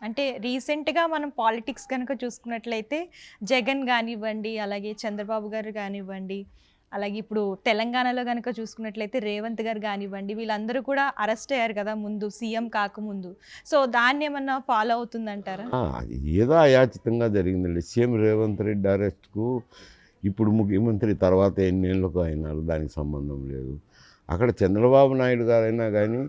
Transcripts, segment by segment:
అంటే రీసెంట్‌గా మనం పాలిటిక్స్ గనుక చూసుకున్నట్లయితే జగన్ గానివ్వండి, అలాగే చంద్రబాబు గారు గానివ్వండి, అలాగే ఇప్పుడు తెలంగాణలో గనుక చూసుకున్నట్లయితే రేవంత్ గారు గానివ్వండి, వీళ్ళందరూ కూడా అరెస్ట్ అయ్యారు కదా! ముందు సీఎం కాకముందు. సో, దాన్నేమన్నా ఫాలో అవుతుందంటారా? అది ఏదో అయాచితంగా జరిగిందండి. సీఎం రేవంత్ రెడ్డి అరెస్ట్‌కు ఇప్పుడు ముఖ్యమంత్రి తర్వాత ఎన్నేళ్ళకు అయినారు. దానికి సంబంధం లేదు. అక్కడ చంద్రబాబు నాయుడు గారైనా గానీ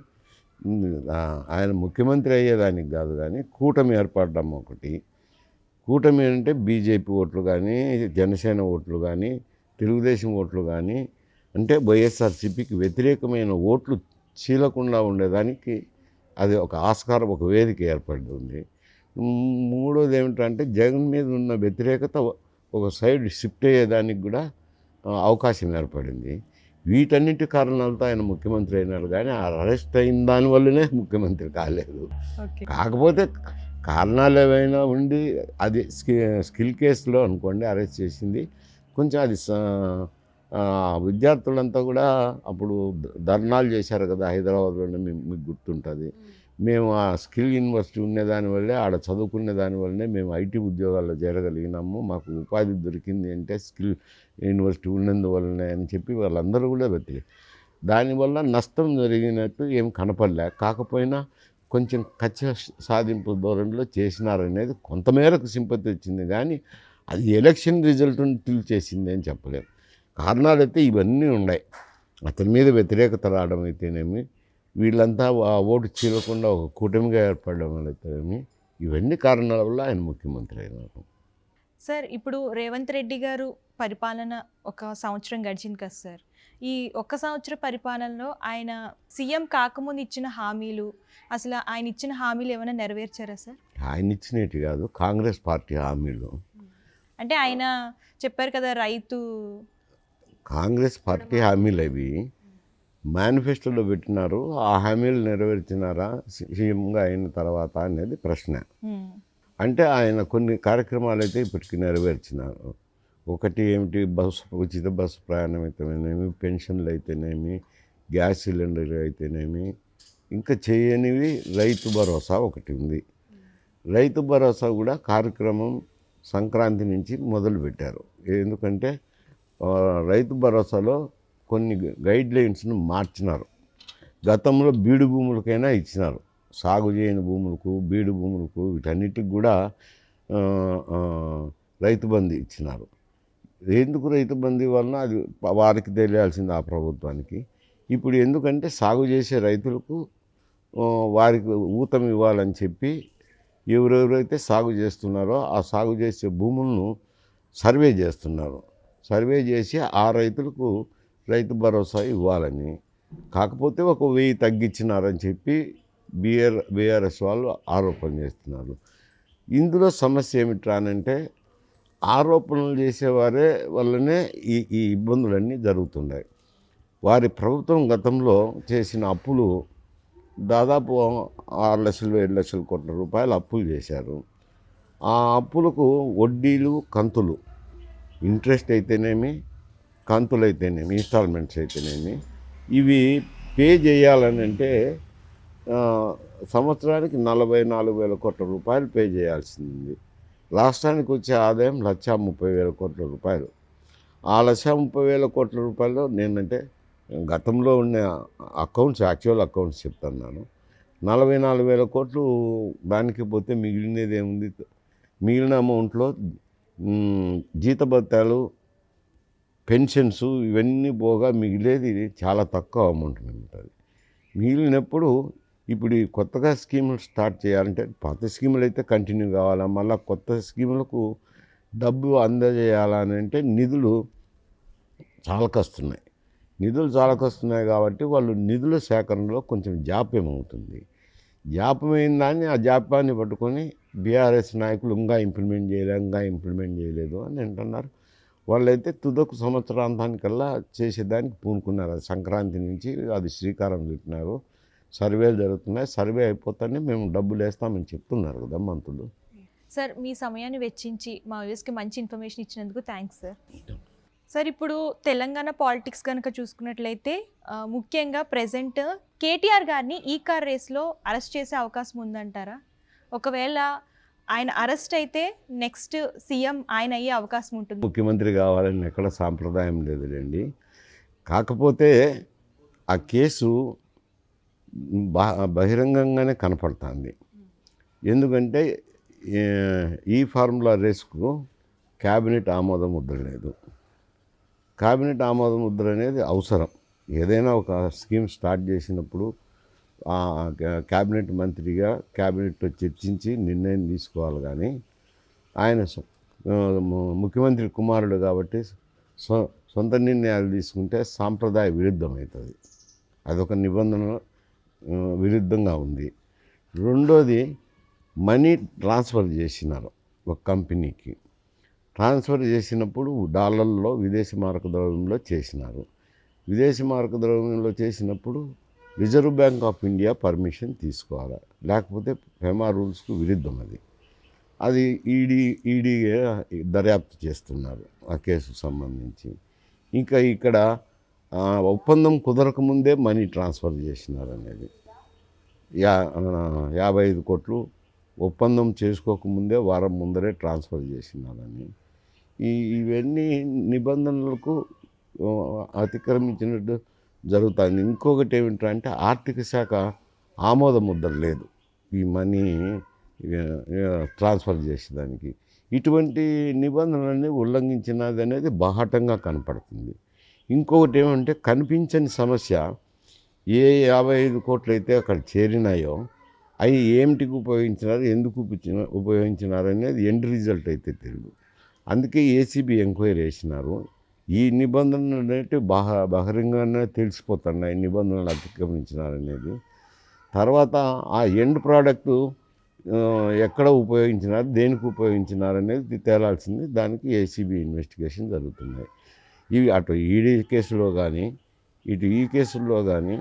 ఆయన ముఖ్యమంత్రి అయ్యేదానికి గాదు గానీ, కూటమి ఏర్పడడం ఒకటి. కూటమి అంటే బీజేపీ ఓట్లు గానీ, జనసేన ఓట్లు గానీ, తెలుగుదేశం ఓట్లు గానీ, అంటే వైఎస్ఆర్‌సీపీకి వ్యతిరేకమైన ఓట్లు చీలకుండా ఉండేదానికి అది ఒక ఆస్కారం, ఒక వేదిక ఏర్పడుతుంది. మూడోది ఏమిటంటే జగన్ మీద ఉన్న వ్యతిరేకత ఒక సైడ్ షిఫ్ట్ అయ్యేదానికి కూడా అవకాశం ఏర్పడింది. వీటన్నిటి కారణాలతో ఆయన ముఖ్యమంత్రి అయినాడు కానీ ఆ అరెస్ట్ అయిన దానివల్లనే ముఖ్యమంత్రి కాలేదు. ఓకే. కాకపోతే కారణాలు ఏవైనా ఉండి అది స్కిల్ కేసులో అనుకోండి అరెస్ట్ చేసింది. కొంచెం అది విద్యార్థులంతా కూడా అప్పుడు ధర్నాలు చేశారు కదా హైదరాబాద్లోనే, మీకు గుర్తుంటుంది. మేము ఆ స్కిల్ యూనివర్సిటీ ఉండేదానివల్లే, ఆడ చదువుకునే దానివల్లనే మేము ఐటీ ఉద్యోగాల్లో చేరగలిగినాము, మాకు ఉపాధి దొరికింది అంటే స్కిల్ యూనివర్సిటీ ఉన్నందువల్లనే అని చెప్పి వాళ్ళందరూ కూడా దానివల్ల నష్టం జరిగినట్టు ఏం కనపడలే. కాకపోయినా కొంచెం కక్ష సాధింపు ధోరణిలో చేసినారనేది కొంతమేరకు సింపతి వచ్చింది కానీ అది ఎలక్షన్ రిజల్ట్ని చేసింది అని చెప్పలేము. కారణాలైతే ఇవన్నీ ఉన్నాయి. అతని మీద వ్యతిరేకత రావడం అయితేనేమి, వీళ్ళంతా ఆ ఓటు చీలకుండా ఒక కూటమిగా ఏర్పడడం అయితేనేమి, ఇవన్నీ కారణాల వల్ల ఆయన ముఖ్యమంత్రి అయినారు. సార్ ఇప్పుడు రేవంత్ రెడ్డి గారు పరిపాలన ఒక సంవత్సరం గడిచింది కదా సార్. ఈ ఒక్క సంవత్సర పరిపాలనలో ఆయన సీఎం కాకముందు ఇచ్చిన హామీలు, అసలు ఆయన ఇచ్చిన హామీలు ఏమైనా నెరవేర్చారా సార్? ఆయన ఇచ్చినట్టు కాదు, కాంగ్రెస్ పార్టీ హామీలు. అంటే ఆయన చెప్పారు కదా కాంగ్రెస్ పార్టీ హామీలు అవి మేనిఫెస్టోలో పెట్టినారు. ఆ హామీలు నెరవేర్చినారా సీఎంగా అయిన తర్వాత అనేది ప్రశ్న. అంటే ఆయన కొన్ని కార్యక్రమాలు అయితే ఇప్పటికీ నెరవేర్చినారు. ఒకటి ఏమిటి, ఉచిత బస్సు ప్రయాణం అయితేనేమి, పెన్షన్లు అయితేనేమి, గ్యాస్ సిలిండర్ అయితేనేమి, ఇంకా చేయనివి రైతు భరోసా ఒకటి ఉంది. రైతు భరోసా కూడా కార్యక్రమం సంక్రాంతి నుంచి మొదలుపెట్టారు. ఎందుకంటే రైతు భరోసాలో కొన్ని గైడ్ లైన్స్ను మార్చినారు. గతంలో బీడు భూములకైనా ఇచ్చినారు, సాగు చేయని భూములకు, బీడు భూములకు, వీటన్నిటికి కూడా రైతు బంధు ఇచ్చినారు. ఎందుకు రైతు బంధు వలన అది వారికి తెలియాల్సింది, ఆ ప్రభుత్వానికి. ఇప్పుడు ఎందుకంటే సాగు చేసే రైతులకు వారికి ఊతం ఇవ్వాలని చెప్పి ఎవరెవరైతే సాగు చేస్తున్నారో ఆ సాగు చేసే భూములను సర్వే చేస్తున్నారు. సర్వే చేసి ఆ రైతులకు రైతు భరోసా ఇవ్వాలని. కాకపోతే ఒక 1000 తగ్గించినారని చెప్పి బీఆర్ఎస్ వాళ్ళు ఆరోపణ చేస్తున్నారు. ఇందులో సమస్య ఏమిట్రానంటే ఆరోపణలు చేసేవారే వల్లనే ఈ ఇబ్బందులన్నీ జరుగుతున్నాయి. వారి ప్రభుత్వం గతంలో చేసిన అప్పులు దాదాపు 6 లక్షలు 7 లక్షల కోట్ల రూపాయలు అప్పులు చేశారు. ఆ అప్పులకు వడ్డీలు, కంతులు, ఇంట్రెస్ట్ అయితేనేమి, కంతులు అయితేనేమి, ఇన్స్టాల్మెంట్స్ అయితేనేమి, ఇవి పే చేయాలని అంటే సంవత్సరానికి 44,000 కోట్ల రూపాయలు పే చేయాల్సింది. రాష్ట్రానికి వచ్చే ఆదాయం 1,30,000 కోట్ల రూపాయలు. ఆ 1,30,000 కోట్ల రూపాయలు నేనంటే గతంలో ఉన్న అకౌంట్స్, యాక్చువల్ అకౌంట్స్ చెప్తున్నాను. 44,000 కోట్లు దానికి పోతే మిగిలినది ఏముంది? మిగిలిన అమౌంట్లో జీతభత్యాలు, పెన్షన్స్ ఇవన్నీ పోగా మిగిలేది చాలా తక్కువ అమౌంట్ ఉంటుంది. మిగిలినప్పుడు ఇప్పుడు ఈ కొత్తగా స్కీములు స్టార్ట్ చేయాలంటే, పాత స్కీములు అయితే కంటిన్యూ కావాలా, మళ్ళీ కొత్త స్కీములకు డబ్బు అందజేయాలని అంటే నిధులు చాలకొస్తున్నాయి. కాబట్టి వాళ్ళు నిధుల సేకరణలో కొంచెం జాప్యం అవుతుంది. జాప్యమైన దాన్ని, ఆ జాప్యాన్ని పట్టుకొని బీఆర్ఎస్ నాయకులు ఇంకా ఇంప్లిమెంట్ చేయలేదు అని అంటున్నారు. వాళ్ళైతే తుదకు సంవత్సరాంతానికల్లా చేసేదానికి పూనుకున్నారు. అది సంక్రాంతి నుంచి అది శ్రీకారం చుట్టినారు. సర్వేలు జరుగుతున్నాయి. సర్వే అయిపోతానే మేము డబ్బులు వేస్తామని చెప్తున్నారు కదా మంత్రులు. సార్ మీ సమయాన్ని వెచ్చించి మా వ్యూస్కి మంచి ఇన్ఫర్మేషన్ ఇచ్చినందుకు థ్యాంక్స్ సార్. సార్ ఇప్పుడు తెలంగాణ పాలిటిక్స్ కనుక చూసుకున్నట్లయితే ముఖ్యంగా ప్రెజెంట్ కేటీఆర్ గారిని ఈ కార్ రేస్లో అరెస్ట్ చేసే అవకాశం ఉందంటారా? ఒకవేళ ఆయన అరెస్ట్ అయితే నెక్స్ట్ సీఎం ఆయన అయ్యే అవకాశం ఉంటుంది. ముఖ్యమంత్రి కావాలని ఎక్కడ సాంప్రదాయం లేదులేండి. కాకపోతే ఆ కేసు బహిరంగంగానే కనపడుతుంది. ఎందుకంటే ఈ ఫార్ములా రేస్కు క్యాబినెట్ ఆమోద ముద్ర లేదు. క్యాబినెట్ ఆమోద ముద్ర అనేది అవసరం. ఏదైనా ఒక స్కీమ్ స్టార్ట్ చేసినప్పుడు క్యాబినెట్ మంత్రిగా క్యాబినెట్లో చర్చించి నిర్ణయం తీసుకోవాలి. కానీ ఆయన ముఖ్యమంత్రి కుమారుడు కాబట్టి సొంత నిర్ణయాలు తీసుకుంటే సాంప్రదాయ విరుద్ధమవుతుంది. అదొక నిబంధన విరుద్ధంగా ఉంది. రెండోది, మనీ ట్రాన్స్ఫర్ చేసినారు ఒక కంపెనీకి. ట్రాన్స్ఫర్ చేసినప్పుడు డాలర్లో విదేశీ మారక ద్రవ్యంలో చేసినారు. విదేశీ మారక ద్రవ్యంలో చేసినప్పుడు reserve bank of India permission తీసుకోవాలి, లేకపోతే ఫెమా రూల్స్కు విరుద్ధం. అది ఈడీ దర్యాప్తు చేస్తున్నారు ఆ కేసుకు సంబంధించి. ఇంకా ఇక్కడ ఒప్పందం కుదరకముందే మనీ ట్రాన్స్ఫర్ చేసినారు అనేది 55 కోట్లు ఒప్పందం చేసుకోకముందే వారం ముందరే ట్రాన్స్ఫర్ చేసినారని. ఇవన్నీ నిబంధనలకు అతిక్రమించినట్టు జరుగుతుంది. ఇంకొకటి ఏమిటంటే ఆర్థిక శాఖ ఆమోద ముద్ర లేదు ఈ మనీ ట్రాన్స్ఫర్ చేసేదానికి. ఇటువంటి నిబంధనలన్నీ ఉల్లంఘించినది అనేది బాహాటంగా కనపడుతుంది. ఇంకొకటి ఏమంటే కనిపించని సమస్య, ఏ 55 కోట్లు అయితే అక్కడ చేరినాయో అవి ఏమిటికి ఉపయోగించినారు, ఎందుకు ఉపయోగించినారు అనేది ఎండ్ రిజల్ట్ అయితే తెలియదు. అందుకే ఏసీబీ ఎంక్వైరీ వేసినారు. ఈ నిబంధనలు అనేవి బహిరంగంగానే తెలిసిపోతున్నాయి నిబంధనలు అతిక్రమించినారనేది. తర్వాత ఆ ఎండ్ ప్రోడక్టు ఎక్కడ ఉపయోగించినారు, దేనికి ఉపయోగించినారు అనేది తేలాల్సింది. దానికి ఏసీబీ ఇన్వెస్టిగేషన్ జరుగుతున్నాయి. ఇవి అటు ఈడీ కేసులో కానీ ఇటు ఈ కేసుల్లో కానీ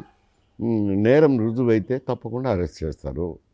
నేరం రుజువైతే తప్పకుండా అరెస్ట్ చేస్తారు.